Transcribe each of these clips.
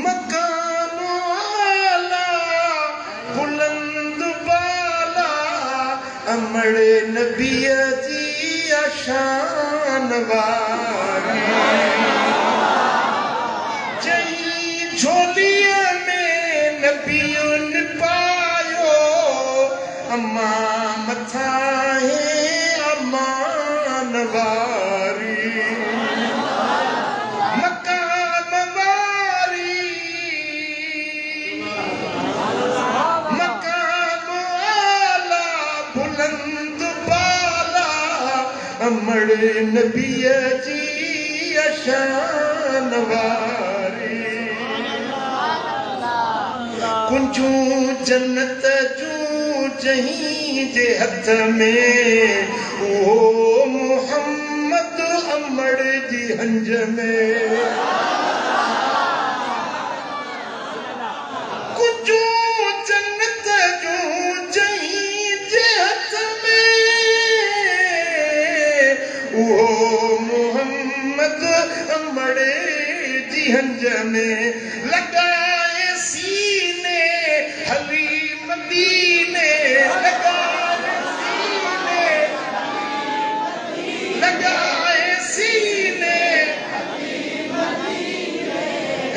मकाम आला बुलंद बाला अमड़े नबी जी शान वारी जई झोलिया में नबियुन पायो अम्मा मथा है अमान वारी मकाम वारी मकाम आला बुलंद बाला अमड़े नबी जी शान वारी कुंजू जन्नत जू जहीं जे हथ में ओ मोहम्मद अमड़ जी हंज में कुंजू जन्नत जू जहीं जे हथ में ओ मोहम्मद अमड़ जी हंज में लगाए सीने हली मदीने लगाए सीने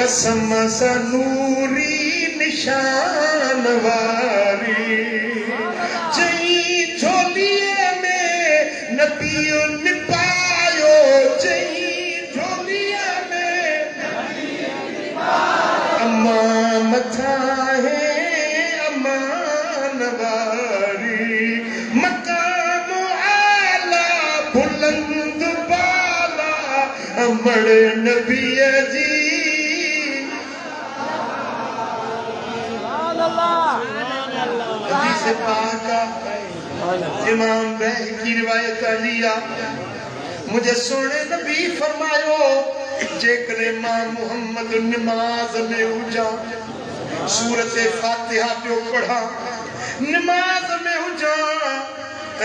कसम सा नूरी निशान वारी जई झोलिए में नबियुन पायो जई झोलिए में अम्मा मथा है अमान वारी मकाम आला बुलंद बाला अमड़ नबी जी हदीस पाक इमाम बहकी की रिवायत लिया मुझे सोने नबी फरमायो जेकरे मां मोहम्मद नमाज में हुजा सूरत फातिहा पियो पढ़ा नमाज में हुजा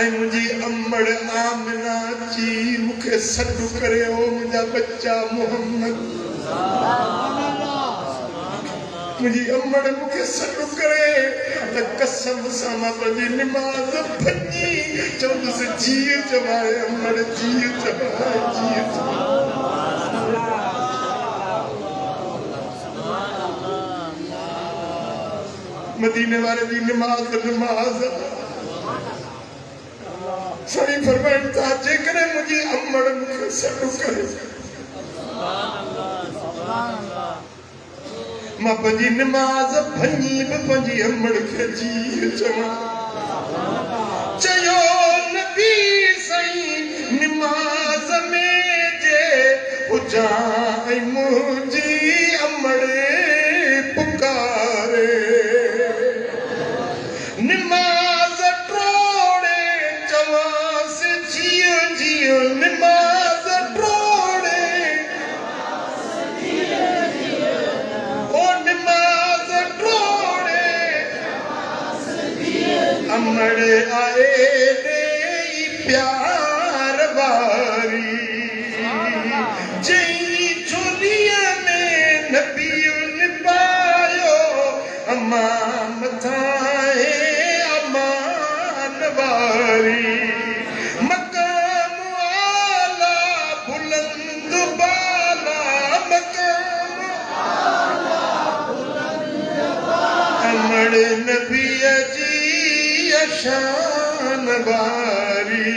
ऐ मुझी अम्मड़ आमिना जी मुखे सॾु करे ओ मुंहिंजा बच्चा मोहम्मद मुझी अम्मड़ मुखे सॾु करे त कसम सां मां पंहिंजी नमाज भञी चवंदुसि जीअ चवाए अम्मड़ जीअ चवाए जीअ चवाए मदीने वाले दी नमाज नमाज सही फरमाइण था जेकर मुझी अम्मड़ मुखे सॾु करे मां पंहिंजी नमाज भञी बि पंहिंजी अम्मड़ खे जी चवां चयो नबी सही नमाज में जे हुजा ऐं मुंहिंजी अम्मड़ पुकारे नमाज टोड़े चवास जियो जियो नमाज टोड़े ओ नमाज टोड़े अमड़ आए दे प्यार वारी जई झोलिया में नबियुन पायो अम्मा मथा मकाम आला बुलंद बाला मकाम अमड़ नबी जी शान वारी